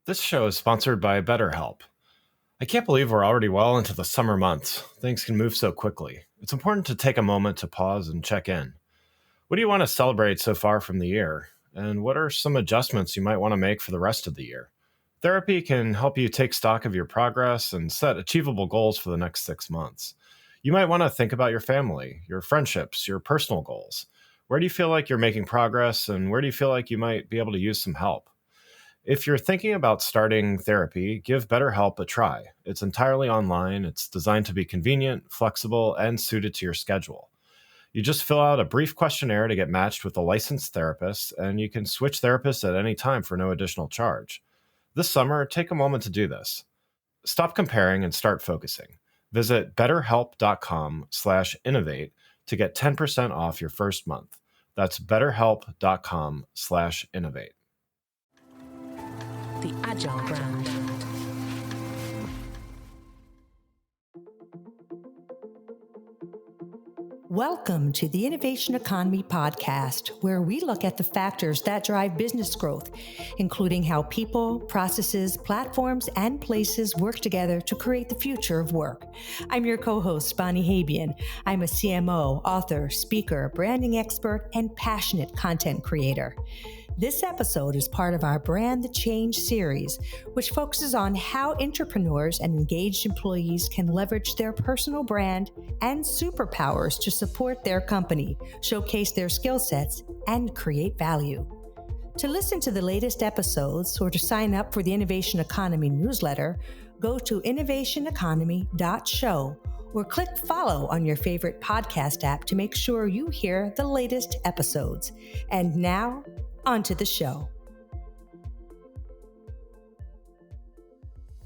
This show is sponsored by BetterHelp. I can't believe we're already well into the summer months. Things can move so quickly. It's important to take a moment to pause and check in. What do you want to celebrate so far from the year? And what are some adjustments you might want to make for the rest of the year? Therapy can help you take stock of your progress and set achievable goals for the next 6 months. You might want to think about your family, your friendships, your personal goals. Where do you feel like you're making progress, and where do you feel like you might be able to use some help? If you're thinking about starting therapy, give BetterHelp a try. It's entirely online. It's designed to be convenient, flexible, and suited to your schedule. You just fill out a brief questionnaire to get matched with a licensed therapist, and you can switch therapists at any time for no additional charge. This summer, take a moment to do this. Stop comparing and start focusing. Visit betterhelp.com/innovate to get 10% off your first month. That's betterhelp.com/innovate. The Agile Brand. Welcome to the Innovation Economy podcast, where we look at the factors that drive business growth, including how people, processes, platforms, and places work together to create the future of work. I'm your co-host, Bonnie Habyan. I'm a CMO, author, speaker, branding expert, and passionate content creator. This episode is part of our Brand the Change series, which focuses on how entrepreneurs and engaged employees can leverage their personal brand and superpowers to support their company, showcase their skill sets, and create value. To listen to the latest episodes or to sign up for the Innovation Economy newsletter, go to innovationeconomy.show or click follow on your favorite podcast app to make sure you hear the latest episodes. And now, onto the show.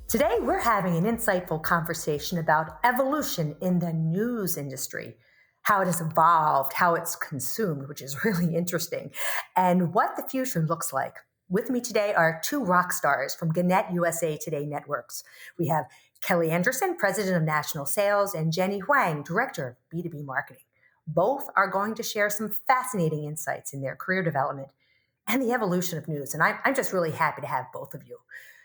Today, we're having an insightful conversation about evolution in the news industry, how it has evolved, how it's consumed, which is really interesting, and what the future looks like. With me today are two rock stars from Gannett USA Today Networks. We have Kelly Andresen, President of National Sales, and Jenny Huang, Director of B2B Marketing. Both are going to share some fascinating insights in their career development and the evolution of news. And I'm just really happy to have both of you.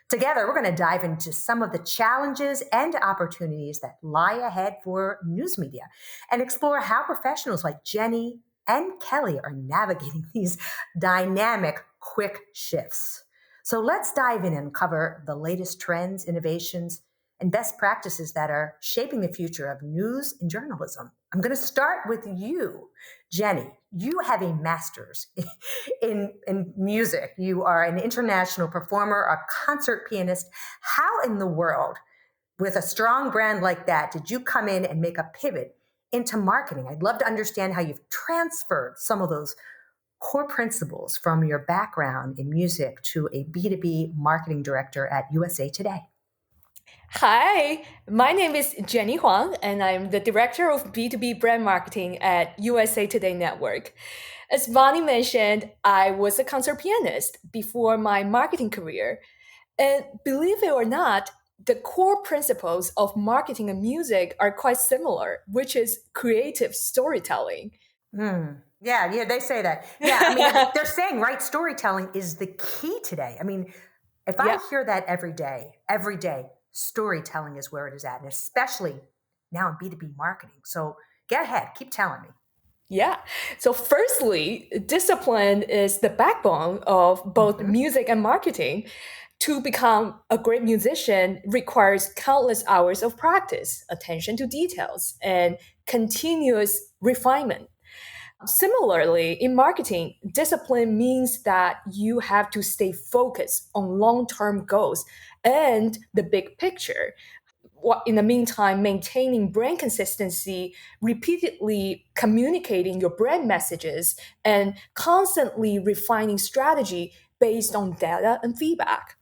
Together, we're going to dive into some of the challenges and opportunities that lie ahead for news media and explore how professionals like Jenny and Kelly are navigating these dynamic, quick shifts. So let's dive in and cover the latest trends, innovations, and best practices that are shaping the future of news and journalism. I'm going to start with you, Jenny. You have a master's in music. You are an international performer, a concert pianist. How in the world, with a strong brand like that, did you come in and make a pivot into marketing? I'd love to understand how you've transferred some of those core principles from your background in music to a B2B marketing director at USA Today. Hi, my name is Jenny Huang, and I'm the Director of B2B Brand Marketing at USA Today Network. As Bonnie mentioned, I was a concert pianist before my marketing career. And believe it or not, the core principles of marketing and music are quite similar, which is creative storytelling. Yeah, they say that. Yeah, I mean, they're saying storytelling is the key today. I mean, if I hear that every day, storytelling is where it is at, and especially now in B2B marketing. So get ahead, keep telling me. Yeah. So firstly, discipline is the backbone of both music and marketing. To become a great musician requires countless hours of practice, attention to details, and continuous refinement. Similarly, in marketing, discipline means that you have to stay focused on long-term goals and the big picture. In the meantime, maintaining brand consistency, repeatedly communicating your brand messages, and constantly refining strategy based on data and feedback.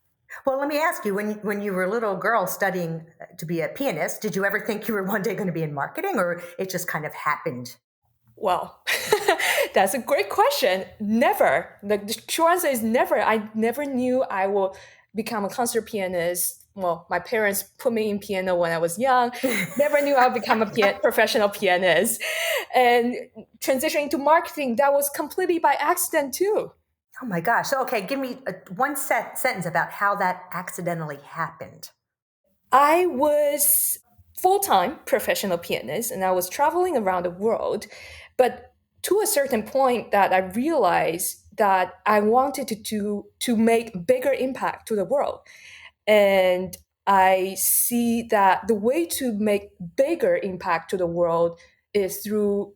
Well, let me ask you, when you were a little girl studying to be a pianist, did you ever think you were one day going to be in marketing, or it just kind of happened? Well, that's a great question. Never. The short answer is never. I never knew I will become a concert pianist. Well, my parents put me in piano when I was young. Never knew I would become a professional pianist. And transitioning to marketing, that was completely by accident too. Oh my gosh. So, okay, give me one sentence about how that accidentally happened. I was full-time professional pianist and I was traveling around the world, but to a certain point that I realized that I wanted to make bigger impact to the world. And I see that the way to make bigger impact to the world is through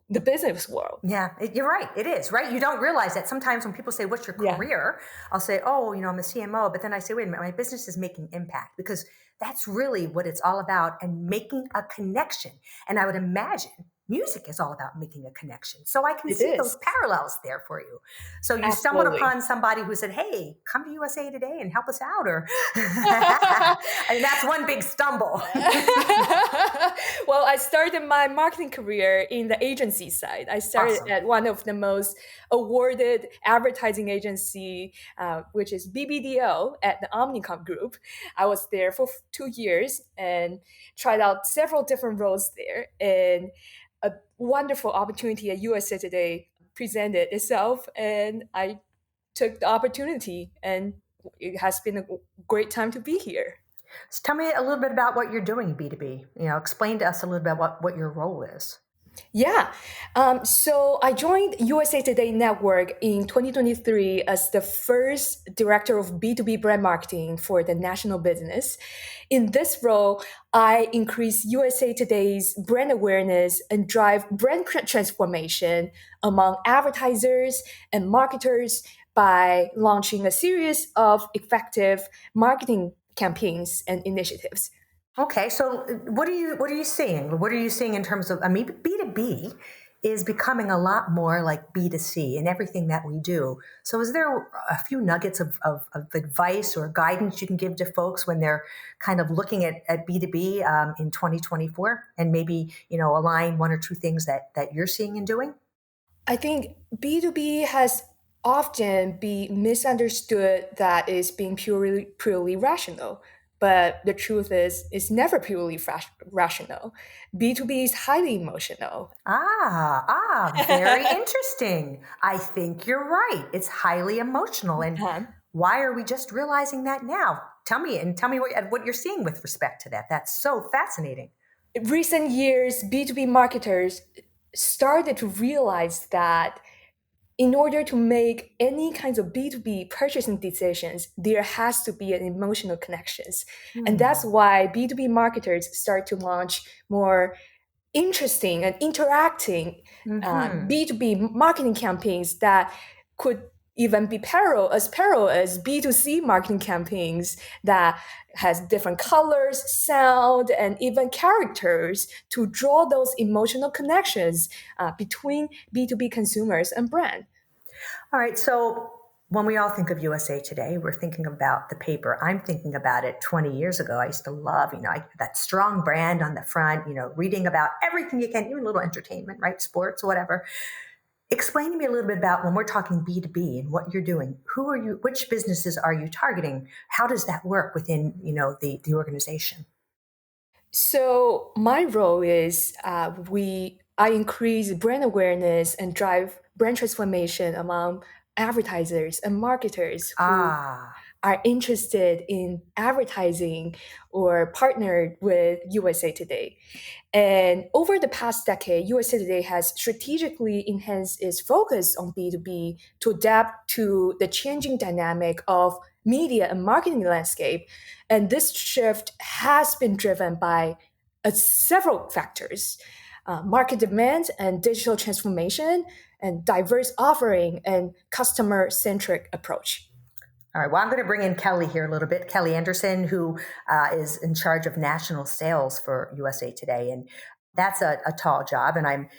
the business world. Yeah, you're right. It is, right? You don't realize that sometimes when people say, "What's your Yeah, career?" I'll say, "Oh, I'm a CMO." But then I say, "Wait a minute, my business is making impact," because that's really what it's all about and making a connection. And I would imagine music is all about making a connection. So I can it see those is. parallels there for you. So you stumbled Absolutely. upon somebody who said, "Hey, come to USA Today and help us out," or I mean, that's one big stumble. Well, I started my marketing career in the agency side. I started Awesome. at one of the most awarded advertising agency, which is BBDO at the Omnicom Group. I was there for 2 years and tried out several different roles there. And a wonderful opportunity at USA Today presented itself, and I took the opportunity. And it has been a great time to be here. So tell me a little bit about what you're doing in B2B. Explain to us a little bit about what your role is. Yeah. So I joined USA Today Network in 2023 as the first director of B2B brand marketing for the national business. In this role, I increase USA Today's brand awareness and drive brand transformation among advertisers and marketers by launching a series of effective marketing campaigns and initiatives. Okay, so what are you seeing? What are you seeing in terms of? I mean, B2B is becoming a lot more like B2C in everything that we do. So, is there a few nuggets of advice or guidance you can give to folks when they're kind of looking at B2B in 2024, and maybe align one or two things that you're seeing and doing? I think B2B has often been misunderstood that is being purely rational. But the truth is, it's never purely rational. B2B is highly emotional. Very interesting. I think you're right. It's highly emotional. And Um, why are we just realizing that now? Tell me what you're seeing with respect to that. That's so fascinating. Recent years, B2B marketers started to realize that in order to make any kinds of B2B purchasing decisions, there has to be an emotional connections. And that's Hmm. why B2B marketers start to launch more interesting and interacting Hmm. B2B marketing campaigns that could even be parallel as B2C marketing campaigns that has different colors, sound, and even characters to draw those emotional connections between B2B consumers and brand. All right. So when we all think of USA Today, we're thinking about the paper. I'm thinking about it 20 years ago. I used to love, that strong brand on the front, reading about everything you can, even a little entertainment, right? Sports, whatever. Explain to me a little bit about when we're talking B2B and what you're doing. Who are you? Which businesses are you targeting? How does that work within, the organization? So my role is I increase brand awareness and drive brand transformation among advertisers and marketers who Ah, are interested in advertising or partnered with USA Today. And over the past decade, USA Today has strategically enhanced its focus on B2B to adapt to the changing dynamic of media and marketing landscape. And this shift has been driven by several factors: market demand and digital transformation, and diverse offering and customer centric approach. all right. Well, I'm going to bring in Kelly here a little bit. Kelly Anderson, who is in charge of national sales for USA Today. And that's a tall job. And I'm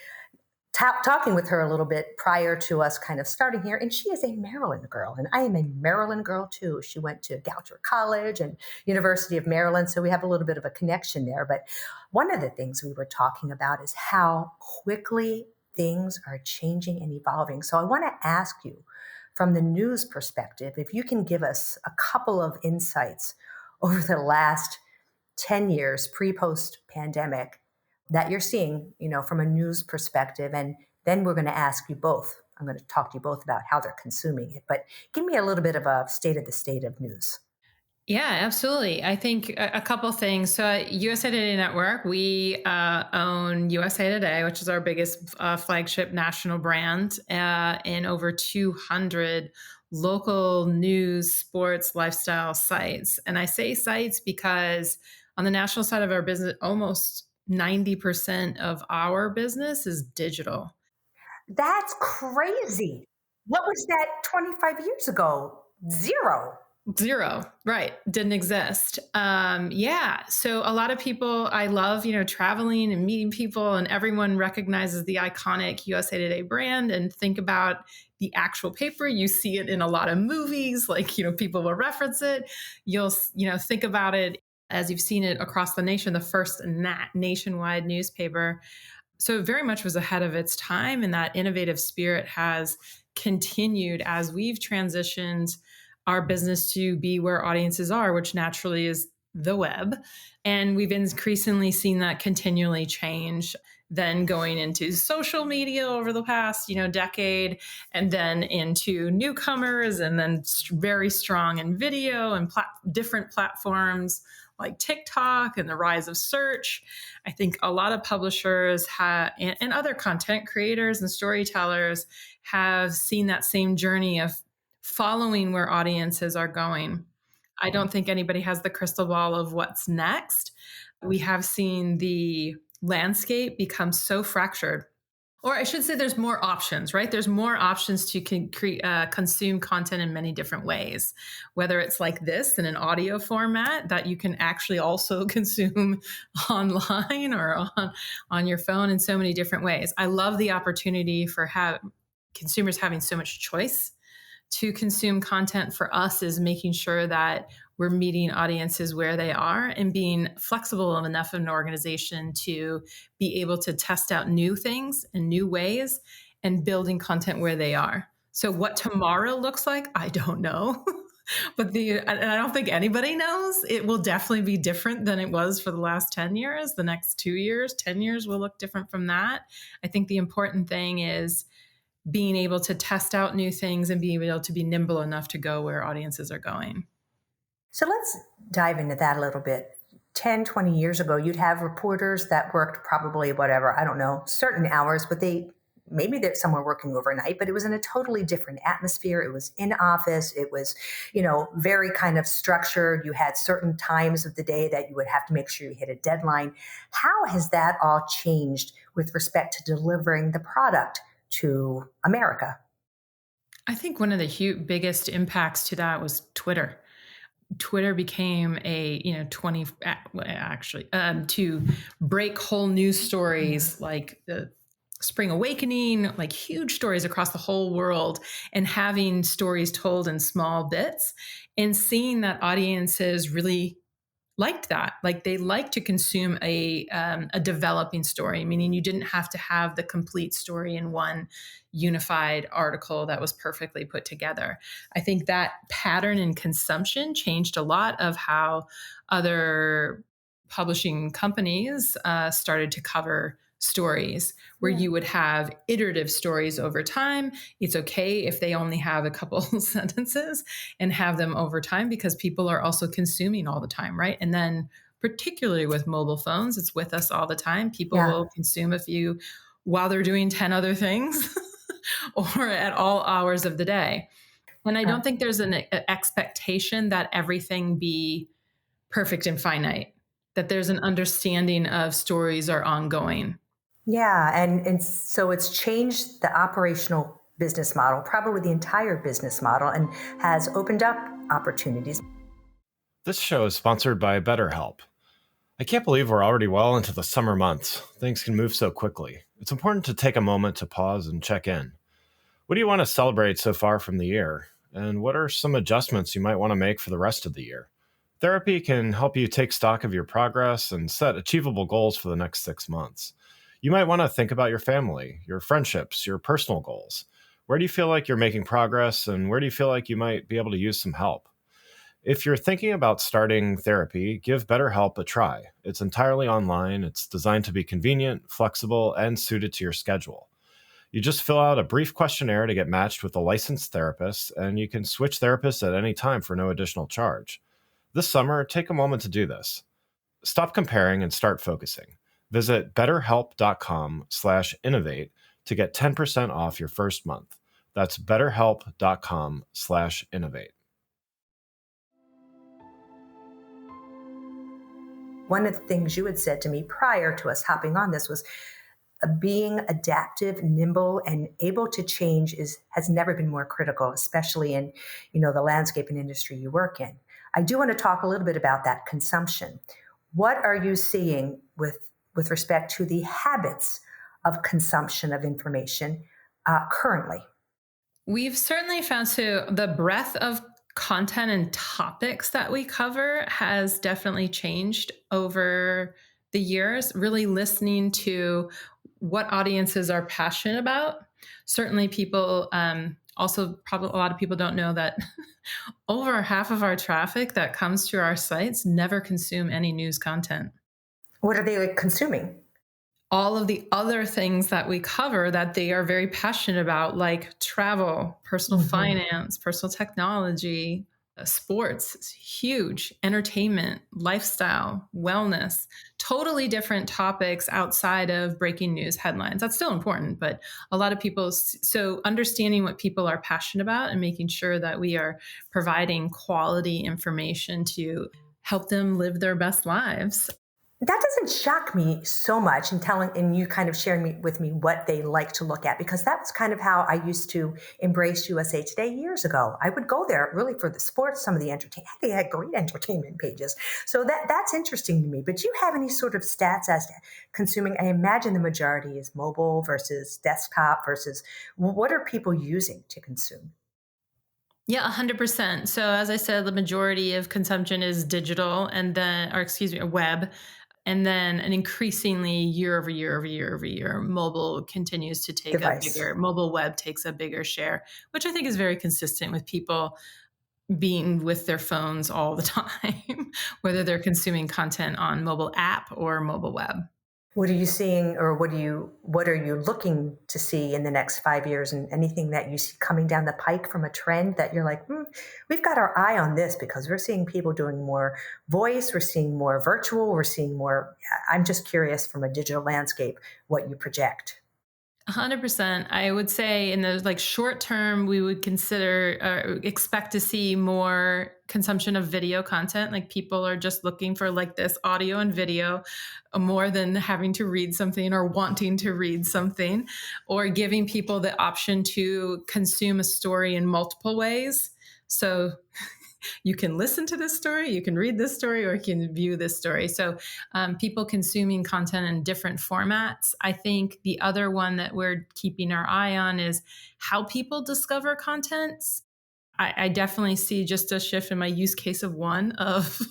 talking with her a little bit prior to us kind of starting here. And she is a Maryland girl. And I am a Maryland girl too. She went to Goucher College and University of Maryland. So we have a little bit of a connection there. But one of the things we were talking about is how quickly things are changing and evolving. So I want to ask you, from the news perspective, if you can give us a couple of insights over the last 10 years pre-post pandemic that you're seeing, from a news perspective. And then we're going to ask you both I'm going to talk to you both about how they're consuming it. But give me a little bit of a state of news. Yeah, absolutely. I think a couple things. So at USA Today Network, we own USA Today, which is our biggest flagship national brand, in over 200 local news, sports, lifestyle sites. And I say sites because on the national side of our business, almost 90% of our business is digital. That's crazy. What was that 25 years ago? Zero. Zero, right? Didn't exist. Yeah. So a lot of people, I love, traveling and meeting people, and everyone recognizes the iconic USA Today brand and think about the actual paper. You see it in a lot of movies, like, people will reference it. You'll, think about it as you've seen it across the nation, the first nationwide newspaper. So it very much was ahead of its time. And that innovative spirit has continued as we've transitioned our business to be where audiences are, which naturally is the web. And we've increasingly seen that continually change, then going into social media over the past, decade, and then into newcomers, and then very strong in video and different platforms like TikTok and the rise of search. I think a lot of publishers and other content creators and storytellers have seen that same journey of following where audiences are going. I don't think anybody has the crystal ball of what's next. We have seen the landscape become so fractured. Or I should say there's more options, right? There's more options to consume content in many different ways, whether it's like this in an audio format that you can actually also consume online or on your phone in so many different ways. I love the opportunity for consumers having so much choice to consume content. For us is making sure that we're meeting audiences where they are and being flexible enough of an organization to be able to test out new things and new ways and building content where they are. So what tomorrow looks like, I don't know. But and I don't think anybody knows. It will definitely be different than it was for the last 10 years. The next 2 years, 10 years will look different from that. I think the important thing is being able to test out new things and being able to be nimble enough to go where audiences are going. So let's dive into that a little bit. 10, 20 years ago, you'd have reporters that worked probably whatever, I don't know, certain hours, but maybe some were working overnight, but it was in a totally different atmosphere. It was in office. It was, very kind of structured. You had certain times of the day that you would have to make sure you hit a deadline. How has that all changed with respect to delivering the product to America? I think one of the biggest impacts to that was Twitter. Twitter became to break whole news stories like the Spring Awakening, like huge stories across the whole world, and having stories told in small bits and seeing that audiences really liked that. Like they liked to consume a developing story, meaning you didn't have to have the complete story in one unified article that was perfectly put together. I think that pattern in consumption changed a lot of how other publishing companies started to cover stories, where you would have iterative stories over time. It's okay if they only have a couple sentences and have them over time because people are also consuming all the time, right? And then particularly with mobile phones, it's with us all the time. People will consume a few while they're doing 10 other things or at all hours of the day. And I don't think there's an expectation that everything be perfect and finite, that there's an understanding of stories are ongoing. Yeah, and so it's changed the operational business model, probably the entire business model, and has opened up opportunities. This show is sponsored by BetterHelp. I can't believe we're already well into the summer months. Things can move so quickly. It's important to take a moment to pause and check in. What do you want to celebrate so far from the year? And what are some adjustments you might want to make for the rest of the year? Therapy can help you take stock of your progress and set achievable goals for the next 6 months. You might want to think about your family, your friendships, your personal goals. Where do you feel like you're making progress, and where do you feel like you might be able to use some help? If you're thinking about starting therapy, give BetterHelp a try. It's entirely online. It's designed to be convenient, flexible, and suited to your schedule. You just fill out a brief questionnaire to get matched with a licensed therapist, and you can switch therapists at any time for no additional charge. This summer, take a moment to do this. Stop comparing and start focusing. Visit betterhelp.com/innovate to get 10% off your first month. That's betterhelp.com/innovate. One of the things you had said to me prior to us hopping on this was being adaptive, nimble, and able to change has never been more critical, especially in the landscape and industry you work in. I do want to talk a little bit about that consumption. What are you seeing with respect to the habits of consumption of information currently? We've certainly found the breadth of content and topics that we cover has definitely changed over the years, really listening to what audiences are passionate about. Certainly people, also probably a lot of people don't know that over half of our traffic that comes to our sites never consume any news content. What are they consuming? All of the other things that we cover that they are very passionate about, like travel, personal finance, personal technology, sports, is huge, entertainment, lifestyle, wellness, totally different topics outside of breaking news headlines. That's still important, but a lot of people, so understanding what people are passionate about and making sure that we are providing quality information to help them live their best lives. That doesn't shock me so much and you kind of sharing with me what they like to look at, because that's kind of how I used to embrace USA Today years ago. I would go there really for the sports, some of the entertainment. They had great entertainment pages. So that's interesting to me. But do you have any sort of stats as to consuming? I imagine the majority is mobile versus desktop versus what are people using to consume? Yeah, 100%. So as I said, the majority of consumption is digital web. And then an increasingly year over year, mobile continues to take mobile web takes a bigger share, which I think is very consistent with people being with their phones all the time, whether they're consuming content on mobile app or mobile web. What are you seeing, or what are you looking to see in the next 5 years, and anything that you see coming down the pike from a trend that you're like, we've got our eye on this, because we're seeing people doing more voice, we're seeing more virtual, we're seeing more. I'm just curious from a digital landscape what you project. 100%. I would say in the short term, we would expect to see more consumption of video content. Like people are just looking for this audio and video more than having to read something or wanting to read something, or giving people the option to consume a story in multiple ways. So you can listen to this story, you can read this story, or you can view this story. So people consuming content in different formats. I think the other one that we're keeping our eye on is how people discover content. I definitely see just a shift in my use case of one of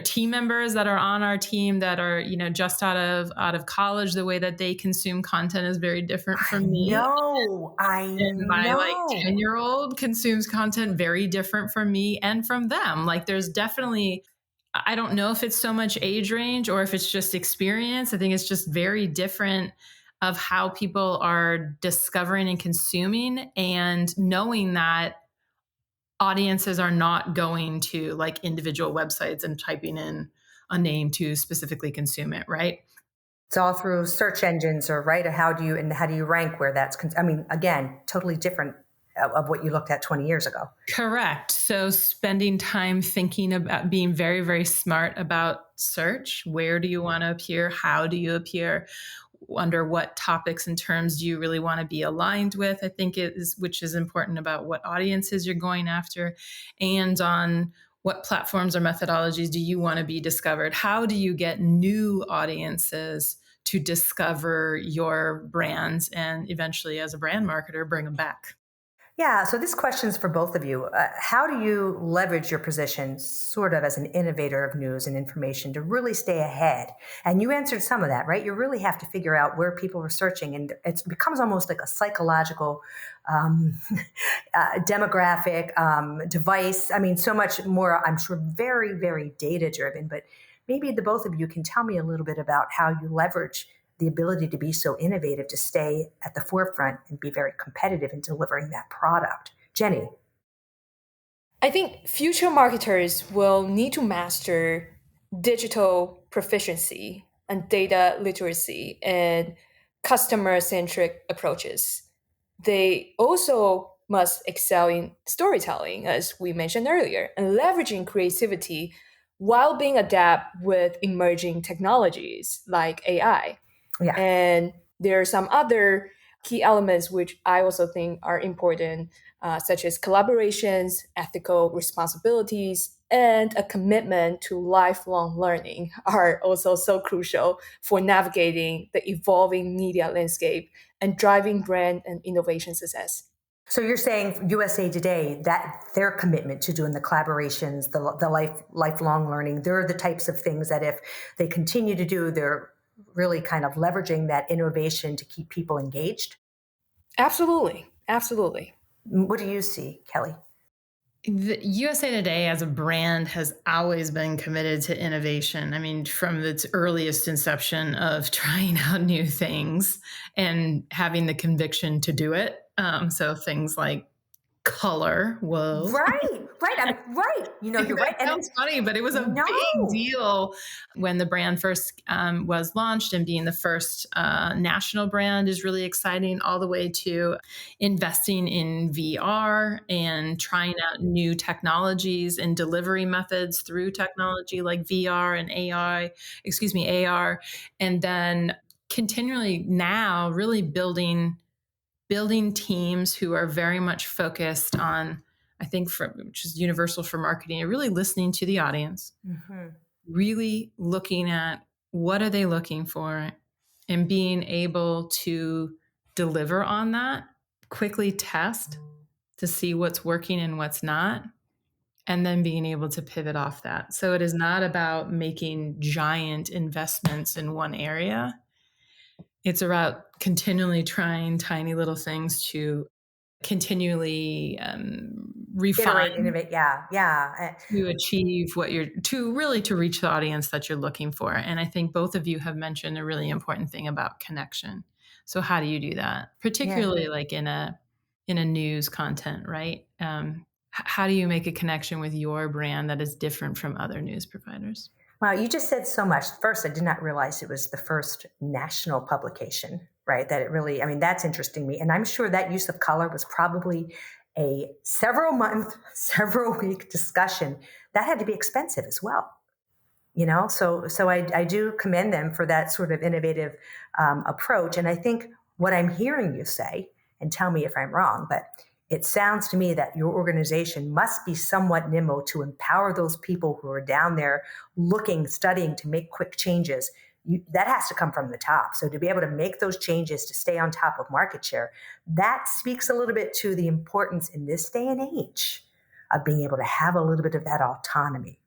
team members that are on our team that are, just out of college. The way that they consume content is very different from me. And my 10-year-old consumes content very different from me and from them. There's definitely, I don't know if it's so much age range or if it's just experience. I think it's just very different of how people are discovering and consuming, and knowing that audiences are not going to individual websites and typing in a name to specifically consume it, right? It's all through search engines, or right? Or how do you rank where that's? Again, totally different of what you looked at 20 years ago. Correct. So spending time thinking about being very, very smart about search. Where do you want to appear? How do you appear? Under what topics and terms do you really want to be aligned with? I think which is important about what audiences you're going after, and on what platforms or methodologies do you want to be discovered? How do you get new audiences to discover your brands and eventually, as a brand marketer, bring them back? Yeah, so this question is for both of you. How do you leverage your position sort of as an innovator of news and information to really stay ahead? And you answered some of that, right? You really have to figure out where people are searching, and it becomes almost like a psychological demographic device. So much more, I'm sure, very, very data driven, but maybe the both of you can tell me a little bit about how you leverage the ability to be so innovative, to stay at the forefront and be very competitive in delivering that product. Jenny. I think future marketers will need to master digital proficiency and data literacy and customer centric approaches. They also must excel in storytelling, as we mentioned earlier, and leveraging creativity while being adept with emerging technologies like AI. Yeah. And there are some other key elements which I also think are important, such as collaborations, ethical responsibilities, and a commitment to lifelong learning are also so crucial for navigating the evolving media landscape and driving brand and innovation success. So you're saying USA Today, that their commitment to doing the collaborations, the lifelong learning, they're the types of things that if they continue to do, they're really kind of leveraging that innovation to keep people engaged? Absolutely. Absolutely. What do you see, Kelly? The USA Today as a brand has always been committed to innovation. I mean, from its earliest inception of trying out new things and having the conviction to do it. So things like color, whoa. Right. I mean, right. You're right. That sounds funny, but it was a big deal when the brand first was launched, and being the first national brand is really exciting, all the way to investing in VR and trying out new technologies and delivery methods through technology like VR and AR, and then continually now really building teams who are very much focused on, I think, which is universal for marketing, and really listening to the audience, really looking at what are they looking for, and being able to deliver on that, quickly test to see what's working and what's not, and then being able to pivot off that. So it is not about making giant investments in one area. It's about continually trying tiny little things to continually refine, innovate. Yeah. to achieve to reach the audience that you're looking for. And I think both of you have mentioned a really important thing about connection. So how do you do that? Particularly like in a news content, right? How do you make a connection with your brand that is different from other news providers? Wow, you just said so much. First, I did not realize it was the first national publication, right? That it really, I mean, that's interesting to me. And I'm sure that use of color was probably a several month, several week discussion. That had to be expensive as well. So I do commend them for that sort of innovative approach. And I think what I'm hearing you say, and tell me if I'm wrong, but it sounds to me that your organization must be somewhat nimble to empower those people who are down there looking, studying to make quick changes. That has to come from the top. So to be able to make those changes to stay on top of market share, that speaks a little bit to the importance in this day and age of being able to have a little bit of that autonomy.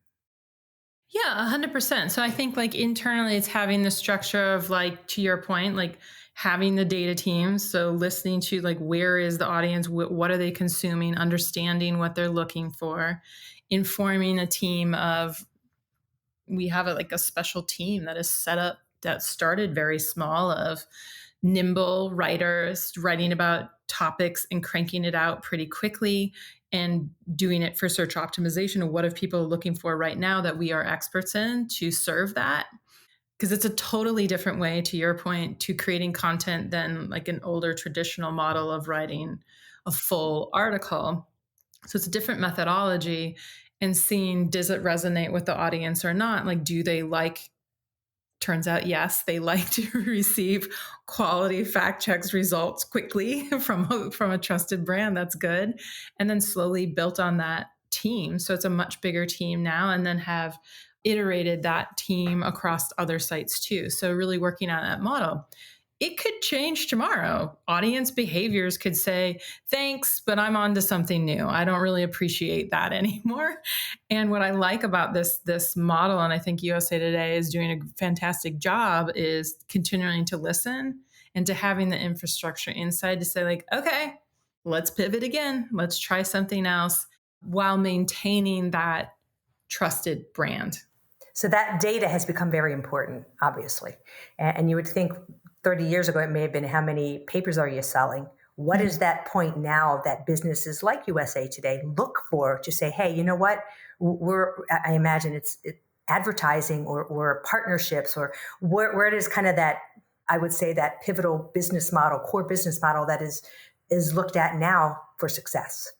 Yeah, 100%. So I think like internally it's having the structure of, like, to your point, like having the data teams. So listening to like, where is the audience? What are they consuming? Understanding what they're looking for, informing a team of, we have a special team that is set up, that started very small, of nimble writers writing about topics and cranking it out pretty quickly, and doing it for search optimization of what are people looking for right now that we are experts in to serve that. Because it's a totally different way, to your point, to creating content than like an older traditional model of writing a full article. So it's a different methodology, and seeing, does it resonate with the audience or not? Like, do they like, turns out, yes, they like to receive quality fact checks results quickly from a trusted brand. That's good. And then slowly built on that team. So it's a much bigger team now, and then have iterated that team across other sites too. So really working on that model. It could change tomorrow. Audience behaviors could say, thanks, but I'm on to something new. I don't really appreciate that anymore. And what I like about this model, and I think USA Today is doing a fantastic job, is continuing to listen and to having the infrastructure inside to say, like, okay, let's pivot again. Let's try something else, while maintaining that trusted brand. So that data has become very important, obviously. And you would think 30 years ago, it may have been how many papers are you selling? What is that point now that businesses like USA Today look for to say, hey, you know what? I imagine it's advertising or partnerships, or where it is kind of that, I would say, that pivotal business model, core business model that is looked at now for success.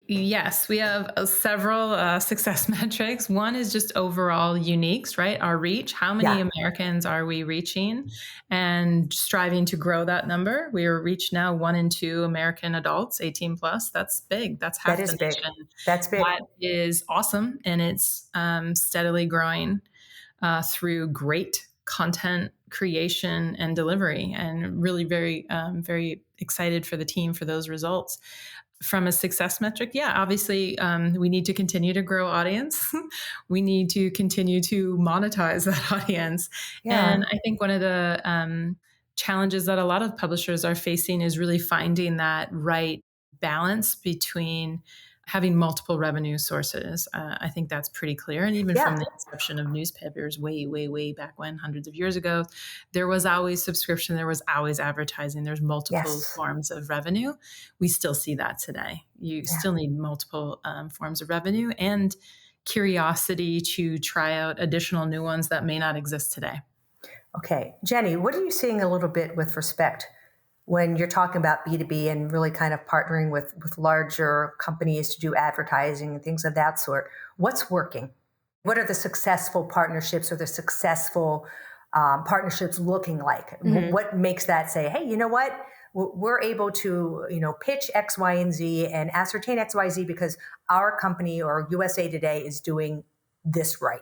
Yes, we have several success metrics. One is just overall uniques, right? Our reach. How many Americans are we reaching, and striving to grow that number? We are reached now 1 in 2 American adults, 18 plus. That's big. That's half the nation. That's big. That is awesome. And it's steadily growing through great content creation and delivery, and really very, very excited for the team for those results. From a success metric, obviously, we need to continue to grow audience. We need to continue to monetize that audience. Yeah. And I think one of the challenges that a lot of publishers are facing is really finding that right balance between having multiple revenue sources. I think that's pretty clear. And even from the inception of newspapers way, way, way back when, hundreds of years ago, there was always subscription, there was always advertising, there's multiple forms of revenue. We still see that today. You still need multiple forms of revenue and curiosity to try out additional new ones that may not exist today. Okay. Jenny, what are you seeing a little bit with respect when you're talking about B2B and really kind of partnering with larger companies to do advertising and things of that sort? What's working? What are the successful partnerships or the successful partnerships looking like? Mm-hmm. What makes that say, hey, you know what? We're able to, pitch X, Y, and Z and ascertain X, Y, Z because our company or USA Today is doing this right.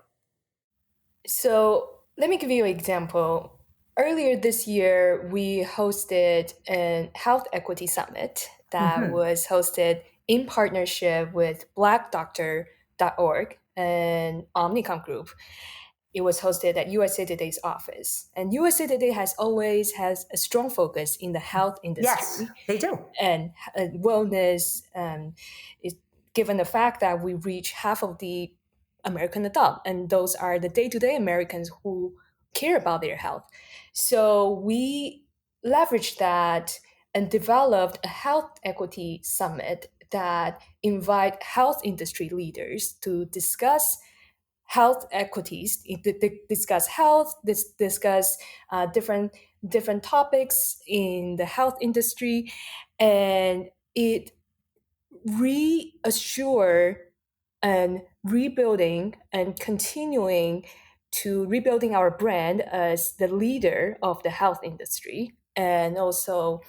So let me give you an example. Earlier this year, we hosted a health equity summit that was hosted in partnership with blackdoctor.org and Omnicom Group. It was hosted at USA Today's office. And USA Today has always has a strong focus in the health industry. Yes, they do. And wellness, is given the fact that we reach half of the American adult, and those are the day-to-day Americans who care about their health. So we leveraged that and developed a health equity summit that invite health industry leaders to discuss health equities, discuss health, discuss different topics in the health industry, and it reassure and rebuilding and continuing to rebuilding our brand as the leader of the health industry, and also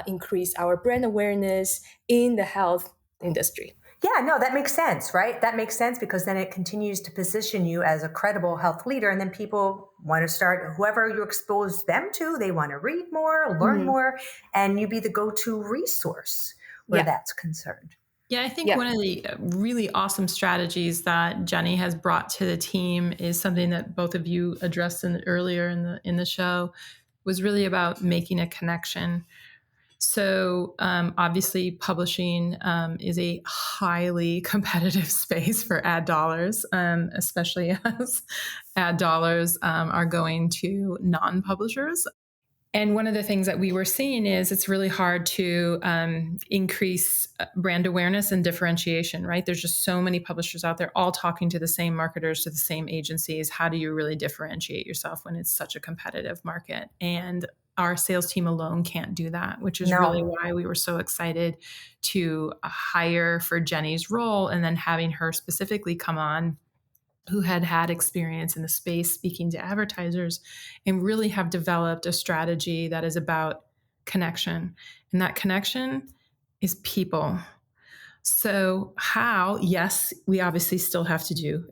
increase our brand awareness in the health industry. Yeah, no, that makes sense, right? That makes sense because then it continues to position you as a credible health leader. And then people want to start, whoever you expose them to, they want to read more, learn more, and you be the go-to resource where that's concerned. Yeah, I think one of the really awesome strategies that Jenny has brought to the team is something that both of you addressed earlier in the show, was really about making a connection. So obviously publishing is a highly competitive space for ad dollars, especially as ad dollars are going to non-publishers. And one of the things that we were seeing is it's really hard to increase brand awareness and differentiation, right? There's just so many publishers out there all talking to the same marketers, to the same agencies. How do you really differentiate yourself when it's such a competitive market? And our sales team alone can't do that, which is really why we were so excited to hire for Jenny's role, and then having her specifically come on, who had experience in the space speaking to advertisers, and really have developed a strategy that is about connection. And that connection is people. So how, yes, we obviously still have to do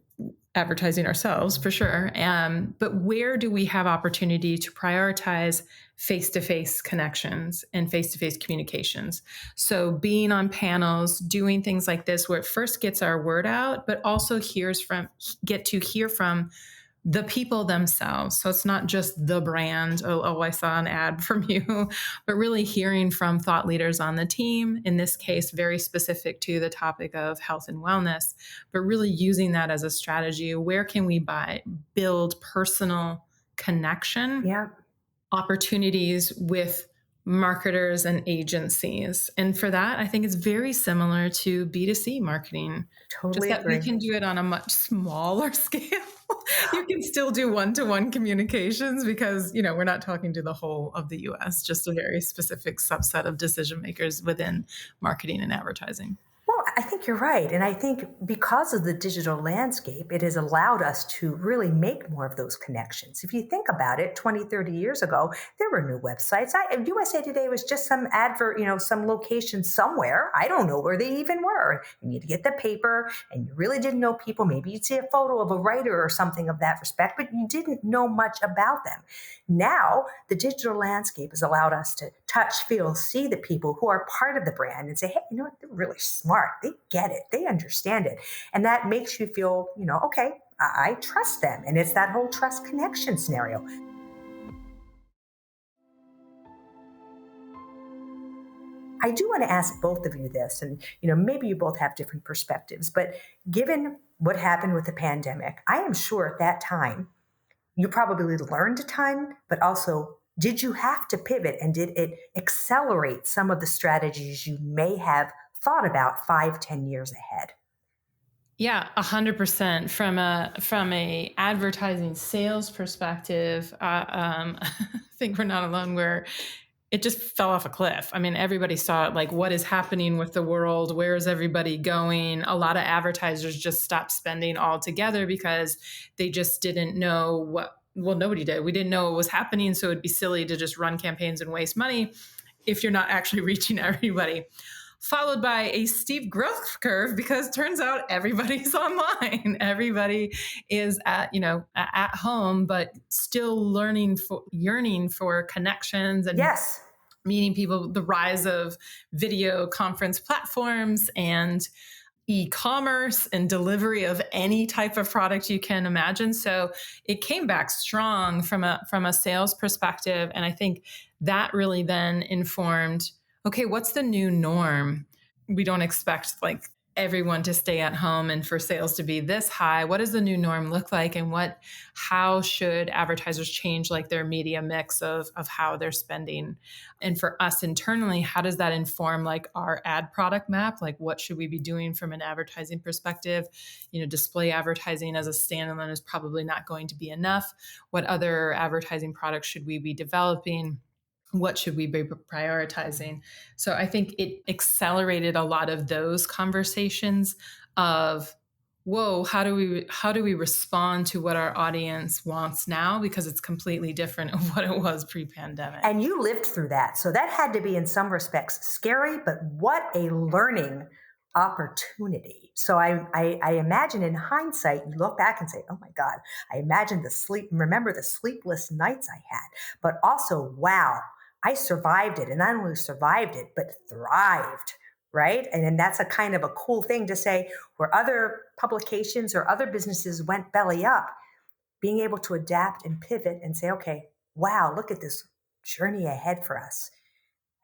advertising ourselves for sure. But where do we have opportunity to prioritize face-to-face connections and face-to-face communications? So being on panels, doing things like this, where it first gets our word out, but also get to hear from the people themselves. So it's not just the brand, I saw an ad from you, but really hearing from thought leaders on the team, in this case, very specific to the topic of health and wellness, but really using that as a strategy. Where can we build personal connection, opportunities with marketers and agencies? And for that, I think it's very similar to B2C marketing. Totally just that agree. we can do it on a much smaller scale. You can still do one-to-one communications because, we're not talking to the whole of the US, just a very specific subset of decision makers within marketing and advertising. Well, I think you're right. And I think because of the digital landscape, it has allowed us to really make more of those connections. If you think about it, 20, 30 years ago, there were no websites. USA Today was just some advert, some location somewhere. I don't know where they even were. You need to get the paper, and you really didn't know people. Maybe you'd see a photo of a writer or something of that respect, but you didn't know much about them. Now, the digital landscape has allowed us to touch, feel, see the people who are part of the brand and say, hey, you know what? They're really smart. They get it. They understand it. And that makes you feel, okay, I trust them. And it's that whole trust connection scenario. I do want to ask both of you this, and maybe you both have different perspectives, but given what happened with the pandemic, I am sure at that time, you probably learned a ton, but also did you have to pivot, and did it accelerate some of the strategies you may have thought about 5-10 years ahead? Yeah, 100%. From a advertising sales perspective, I think we're not alone where it just fell off a cliff. I mean, everybody saw it, like, what is happening with the world? Where is everybody going? A lot of advertisers just stopped spending altogether because they just didn't know nobody did. We didn't know what was happening. So it'd be silly to just run campaigns and waste money if you're not actually reaching everybody. Followed by a steep growth curve because turns out everybody's online. Everybody is at home, but still yearning for connections and meeting people. The rise of video conference platforms and e-commerce and delivery of any type of product you can imagine. So it came back strong from a sales perspective. And I think that really then informed, okay, what's the new norm? We don't expect everyone to stay at home and for sales to be this high. What does the new norm look like? And how should advertisers change their media mix of how they're spending? And for us internally, how does that inform our ad product map? What should we be doing from an advertising perspective? Display advertising as a standalone is probably not going to be enough. What other advertising products should we be developing? What should we be prioritizing? So I think it accelerated a lot of those conversations of, whoa, how do we respond to what our audience wants now? Because it's completely different of what it was pre-pandemic. And you lived through that. So that had to be in some respects scary, but what a learning opportunity. So I imagine in hindsight, you look back and say, oh my God, I imagine remember the sleepless nights I had, but also, wow, I survived it. And not only survived it, but thrived, right? And that's a kind of a cool thing to say, where other publications or other businesses went belly up, being able to adapt and pivot and say, okay, wow, look at this journey ahead for us.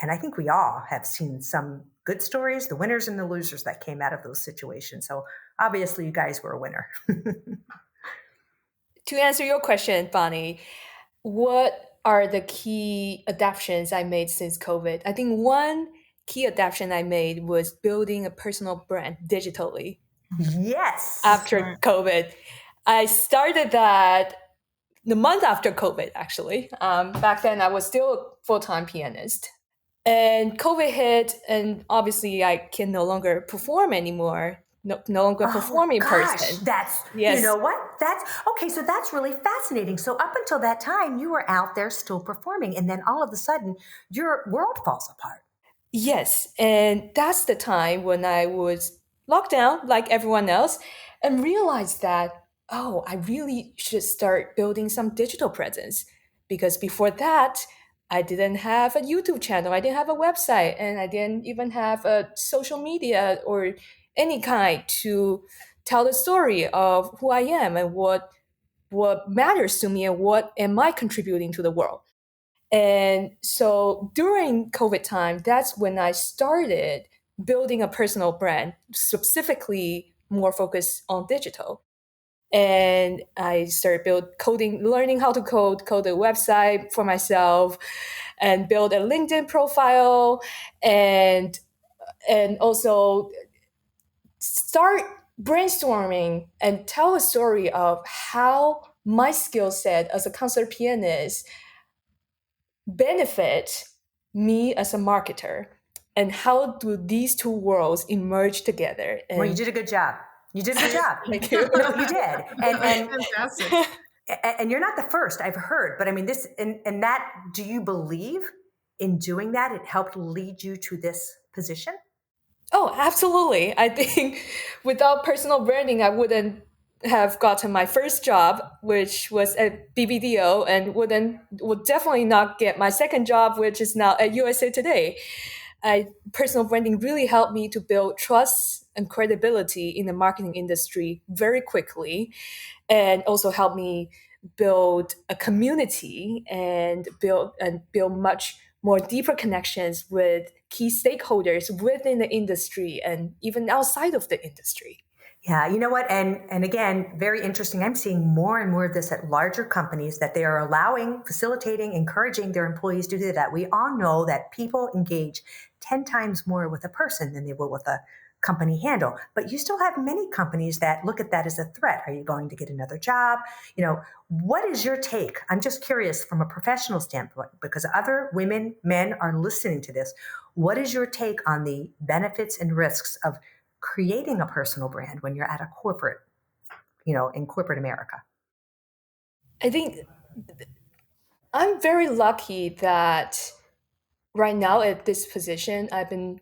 And I think we all have seen some good stories, the winners and the losers that came out of those situations. So obviously you guys were a winner. To answer your question, Bonnie, what are the key adaptations I made since COVID? I think one key adaptation I made was building a personal brand digitally. Yes. After COVID. I started that the month after COVID, actually. Back then, I was still a full-time pianist. And COVID hit, and obviously I can no longer perform anymore. No longer performing person. You know what? That's okay. So that's really fascinating. So up until that time, you were out there still performing, and then all of a sudden, your world falls apart. Yes, and that's the time when I was locked down like everyone else, and realized that, oh, I really should start building some digital presence, because before that, I didn't have a YouTube channel, I didn't have a website, and I didn't even have a social media or any kind to tell the story of who I am and what what matters to me and what am I contributing to the world. And so during COVID time, that's when I started building a personal brand, specifically more focused on digital. And I started learning how to code a website for myself, and build a LinkedIn profile, and also start brainstorming and tell a story of how my skill set as a concert pianist benefit me as a marketer, and how do these two worlds emerge together. And well, you did a good job. You did a good job. Thank you. No, you did. And Fantastic. and you're not the first I've heard, but I mean this, and that, do you believe in doing that it helped lead you to this position? Oh, absolutely. I think without personal branding, I wouldn't have gotten my first job, which was at BBDO, and would definitely not get my second job, which is now at USA Today. Personal branding really helped me to build trust and credibility in the marketing industry very quickly, and also helped me build a community and build much more deeper connections with key stakeholders within the industry and even outside of the industry. Yeah, you know what? And again, very interesting. I'm seeing more and more of this at larger companies, that they are allowing, facilitating, encouraging their employees to do that. We all know that people engage 10 times more with a person than they will with a company handle. But you still have many companies that look at that as a threat. Are you going to get another job? You know, what is your take? I'm just curious from a professional standpoint, because other women, men are listening to this. What is your take on the benefits and risks of creating a personal brand when you're at a corporate, in corporate America? I think I'm very lucky that right now at this position, I've been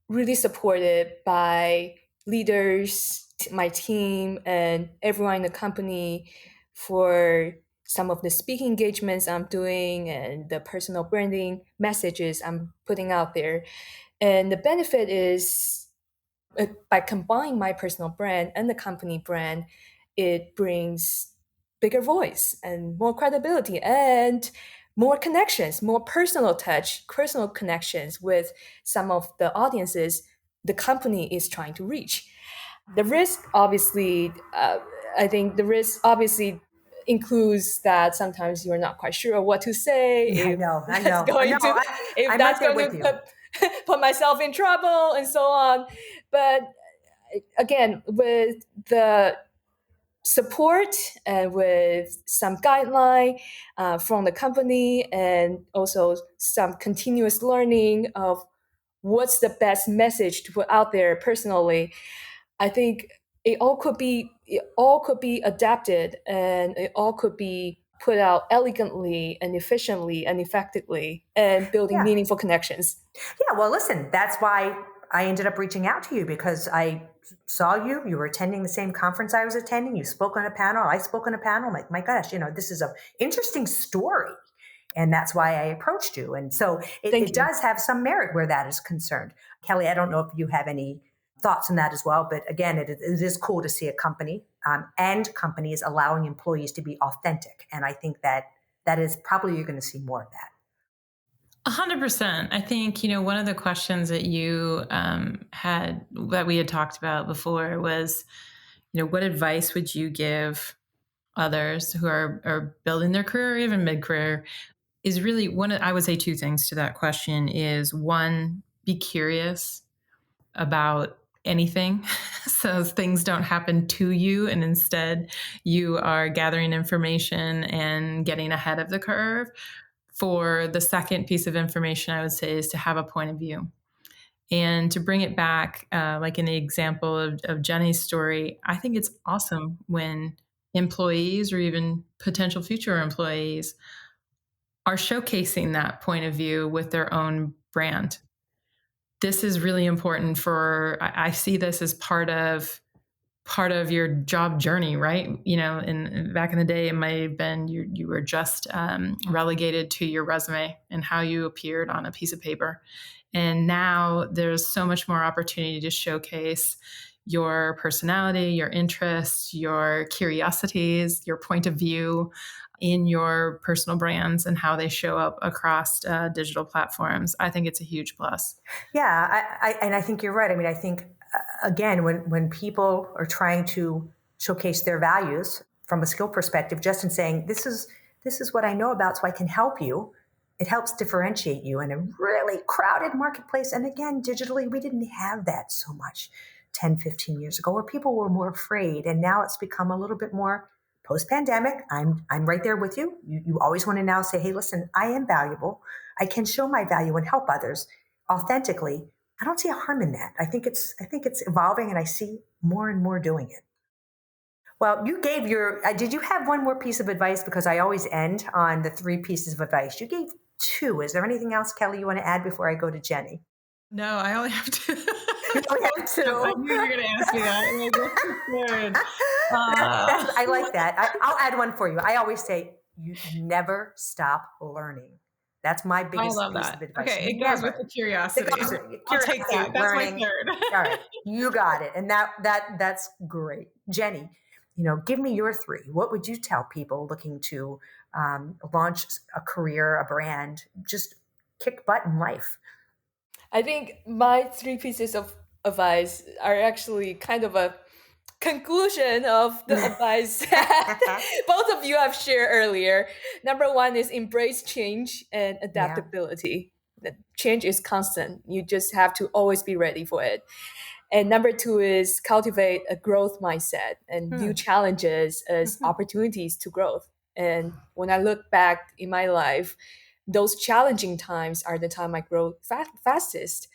really supported by leaders, my team, and everyone in the company for some of the speaking engagements I'm doing and the personal branding messages I'm putting out there. And the benefit is, by combining my personal brand and the company brand, it brings bigger voice and more credibility and more connections, more personal connections with some of the audiences the company is trying to reach. The risk, obviously, I think the risk obviously includes that sometimes you're not quite sure what to say. Yeah, I know. If I'm that's right there going with to you. put myself in trouble and so on. But again, with the support and with some guideline from the company, and also some continuous learning of what's the best message to put out there personally, I think it all could be adapted, and it all could be put out elegantly and efficiently and effectively, and building Yeah. meaningful connections. Yeah, well, listen, that's why I ended up reaching out to you, because I saw you were attending the same conference I was attending. You spoke on a panel. I spoke on a panel. I'm like, my gosh, this is an interesting story. And that's why I approached you. And so it does have some merit where that is concerned. Kelly, I don't know if you have any thoughts on that as well, but again, it is cool to see a company and companies allowing employees to be authentic. And I think that is probably, you're going to see more of that. 100%. I think, one of the questions that you had, that we had talked about before was, what advice would you give others who are building their career or even mid-career, is really I would say two things to that question is, one, be curious about anything. So things don't happen to you, and instead you are gathering information and getting ahead of the curve. For the second piece of information, I would say, is to have a point of view. And to bring it back, like in the example of Jenny's story, I think it's awesome when employees or even potential future employees are showcasing that point of view with their own brand. This is really important I see this as part of your job journey, right? And back in the day, it might have been you were just relegated to your resume and how you appeared on a piece of paper. And now there's so much more opportunity to showcase your personality, your interests, your curiosities, your point of view in your personal brands and how they show up across digital platforms. I think it's a huge plus. Yeah, and I think you're right. I mean, I think, again, when people are trying to showcase their values from a skill perspective, just in saying, this is what I know about, so I can help you, it helps differentiate you in a really crowded marketplace. And again, digitally, we didn't have that so much 10, 15 years ago, where people were more afraid. And now it's become a little bit more post-pandemic. I'm right there with you. You always want to now say, hey, listen, I am valuable. I can show my value and help others authentically. I don't see a harm in that. I think it's evolving, and I see more and more doing it. Well, you gave your, did you have one more piece of advice? Because I always end on the 3 pieces of advice. You gave 2. Is there anything else, Kelly, you want to add before I go to Jenny? No, I only have 2. You only have 2. I knew you were going to ask me that. I like that. I'll add one for you. I always say, you never stop learning. That's my biggest piece of advice. Okay, it goes with the curiosity. I'll take that. That's learning. My 3rd. All right, you got it. And that's great. Jenny, give me your 3. What would you tell people looking to launch a career, a brand, just kick butt in life? I think my 3 pieces of advice are actually kind of a conclusion of the advice that both of you have shared earlier. Number 1 is embrace change and adaptability. Yeah. The change is constant. You just have to always be ready for it. And number 2 is cultivate a growth mindset and view challenges as opportunities to growth. And when I look back in my life, those challenging times are the time I grow fastest.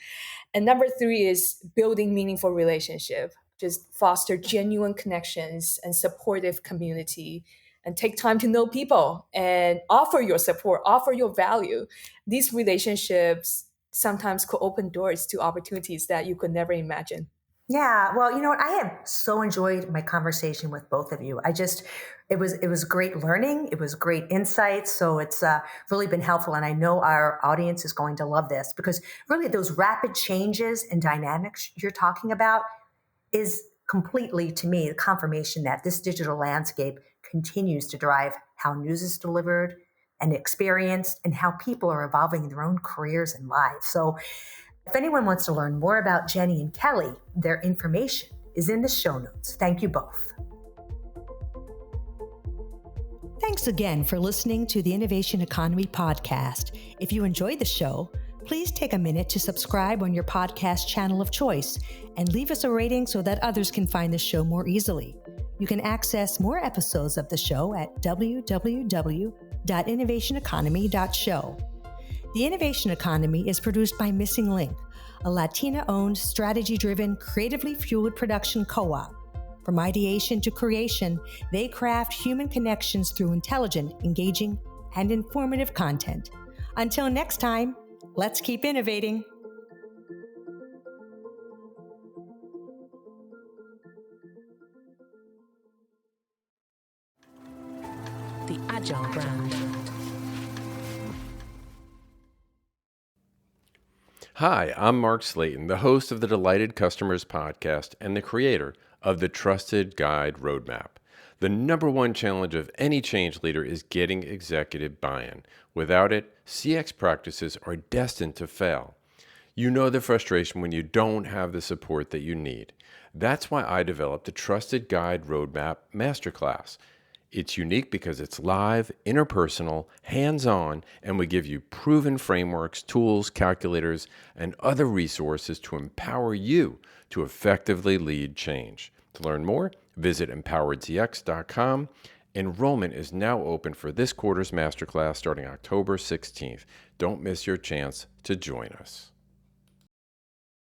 And number 3 is building meaningful relationship. Just foster genuine connections and supportive community, and take time to know people and offer your support, offer your value. These relationships sometimes could open doors to opportunities that you could never imagine. Yeah, well, you know what? I have so enjoyed my conversation with both of you. It was great learning. It was great insights. So it's really been helpful. And I know our audience is going to love this, because really those rapid changes and dynamics you're talking about is completely, to me, the confirmation that this digital landscape continues to drive how news is delivered and experienced, and how people are evolving in their own careers and lives. So if anyone wants to learn more about Jenny and Kelly, their information is in the show notes. Thank you both. Thanks again for listening to the Innovation Economy podcast. If you enjoyed the show, please take a minute to subscribe on your podcast channel of choice and leave us a rating so that others can find the show more easily. You can access more episodes of the show at www.innovationeconomy.show. The Innovation Economy is produced by Missing Link, a Latina-owned, strategy-driven, creatively fueled production co-op. From ideation to creation, they craft human connections through intelligent, engaging, and informative content. Until next time, let's keep innovating. The Agile Brand. Hi, I'm Mark Slayton, the host of the Delighted Customers podcast and the creator of the Trusted Guide Roadmap. The number 1 challenge of any change leader is getting executive buy-in. Without it, CX practices are destined to fail. You know the frustration when you don't have the support that you need. That's why I developed the Trusted Guide Roadmap Masterclass. It's unique because it's live, interpersonal, hands-on, and we give you proven frameworks, tools, calculators, and other resources to empower you to effectively lead change. To learn more, visit empoweredcx.com. Enrollment is now open for this quarter's masterclass starting October 16th. Don't miss your chance to join us.